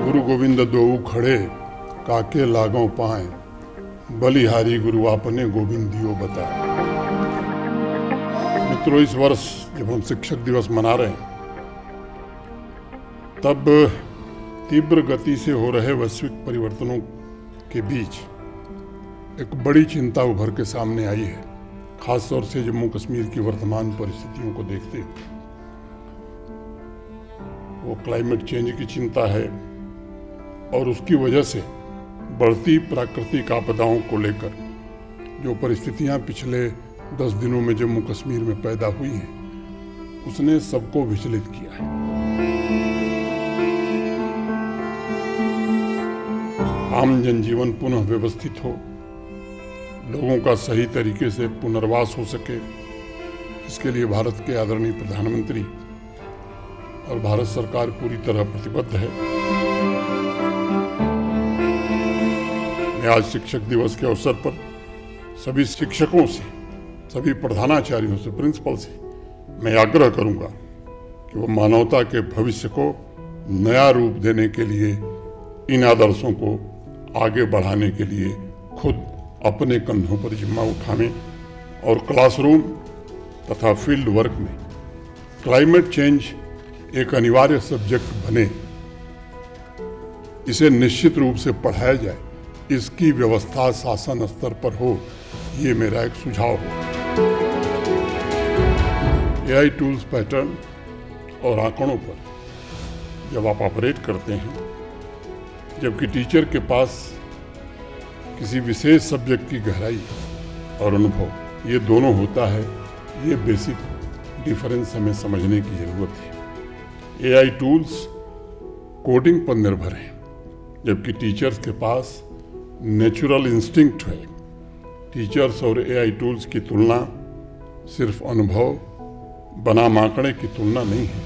गुरु गोविंद दोऊ खड़े काके लागों पाए, बलिहारी गुरु आपने गोविंदियो बताए। मित्रों, इस वर्ष जब हम शिक्षक दिवस मना रहे हैं तब तीव्र गति से हो रहे वैश्विक परिवर्तनों के बीच एक बड़ी चिंता उभर के सामने आई है। खासतौर से जम्मू कश्मीर की वर्तमान परिस्थितियों को देखते हुए वो क्लाइमेट चेंज की चिंता है और उसकी वजह से बढ़ती प्राकृतिक आपदाओं को लेकर जो परिस्थितियां पिछले 10 दिनों में जम्मू कश्मीर में पैदा हुई हैं, उसने सबको विचलित किया है। आम जनजीवन पुनः व्यवस्थित हो, लोगों का सही तरीके से पुनर्वास हो सके, इसके लिए भारत के आदरणीय प्रधानमंत्री और भारत सरकार पूरी तरह प्रतिबद्ध है। मैं आज शिक्षक दिवस के अवसर पर सभी शिक्षकों से, सभी प्रधानाचार्यों से, प्रिंसिपल से मैं आग्रह करूंगा कि वो मानवता के भविष्य को नया रूप देने के लिए इन आदर्शों को आगे बढ़ाने के लिए खुद अपने कंधों पर जिम्मा उठाएं और क्लासरूम तथा फील्ड वर्क में क्लाइमेट चेंज एक अनिवार्य सब्जेक्ट बने, इसे निश्चित रूप से पढ़ाया जाए, इसकी व्यवस्था शासन स्तर पर हो, ये मेरा एक सुझाव है। AI टूल्स पैटर्न और आंकड़ों पर जब आप ऑपरेट करते हैं, जबकि टीचर के पास किसी विशेष सब्जेक्ट की गहराई और अनुभव ये दोनों होता है, ये बेसिक डिफरेंस हमें समझने की जरूरत है। AI टूल्स कोडिंग पर निर्भर हैं, जबकि टीचर्स के पास नेचुरल इंस्टिंक्ट है। टीचर्स और AI टूल्स की तुलना सिर्फ अनुभव बनाम आंकड़े की तुलना नहीं है,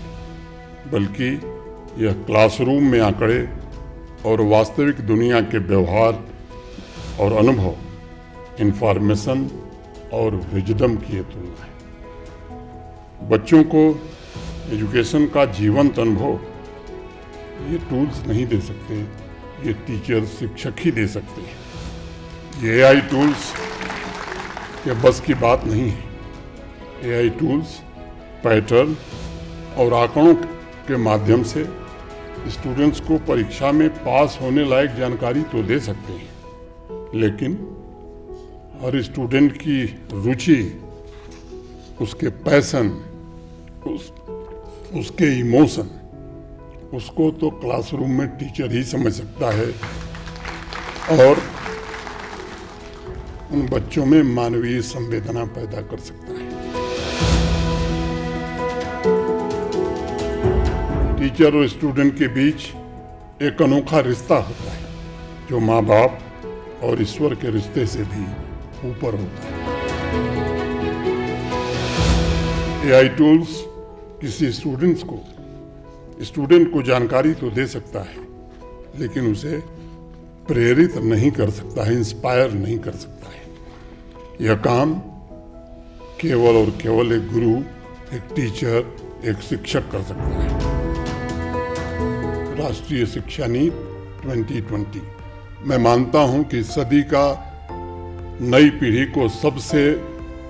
बल्कि यह क्लासरूम में आंकड़े और वास्तविक दुनिया के व्यवहार और अनुभव, इंफॉर्मेशन और विजडम की तुलना है। बच्चों को एजुकेशन का जीवंत अनुभव ये टूल्स नहीं दे सकते, ये टीचर शिक्षक ही दे सकते हैं। ये AI टूल्स के बस की बात नहीं है। AI टूल्स पैटर्न और आंकड़ों के माध्यम से स्टूडेंट्स को परीक्षा में पास होने लायक जानकारी तो दे सकते हैं, लेकिन हर स्टूडेंट की रुचि, उसके पैशन, उसके इमोशन, उसको तो क्लासरूम में टीचर ही समझ सकता है और उन बच्चों में मानवीय संवेदना पैदा कर सकता है। टीचर और स्टूडेंट के बीच एक अनोखा रिश्ता होता है, जो माँ बाप और ईश्वर के रिश्ते से भी ऊपर होता है। AI टूल्स किसी स्टूडेंट को जानकारी तो दे सकता है, लेकिन उसे प्रेरित नहीं कर सकता है, इंस्पायर नहीं कर सकता है। यह काम केवल और केवल एक गुरु, एक टीचर, एक शिक्षक कर सकता है। राष्ट्रीय शिक्षा नीति 2020, मैं मानता हूं कि सदी का नई पीढ़ी को सबसे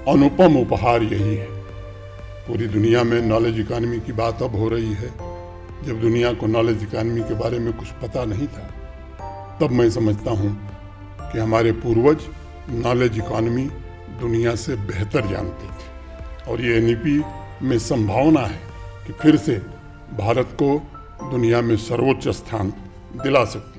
अनुपम उपहार यही है। पूरी दुनिया में नॉलेज इकॉनमी की बात अब हो रही है। जब दुनिया को नॉलेज इकॉनमी के बारे में कुछ पता नहीं था, तब मैं समझता हूं कि हमारे पूर्वज नॉलेज इकॉनमी दुनिया से बेहतर जानते थे और ये NEP में संभावना है कि फिर से भारत को दुनिया में सर्वोच्च स्थान दिला सकते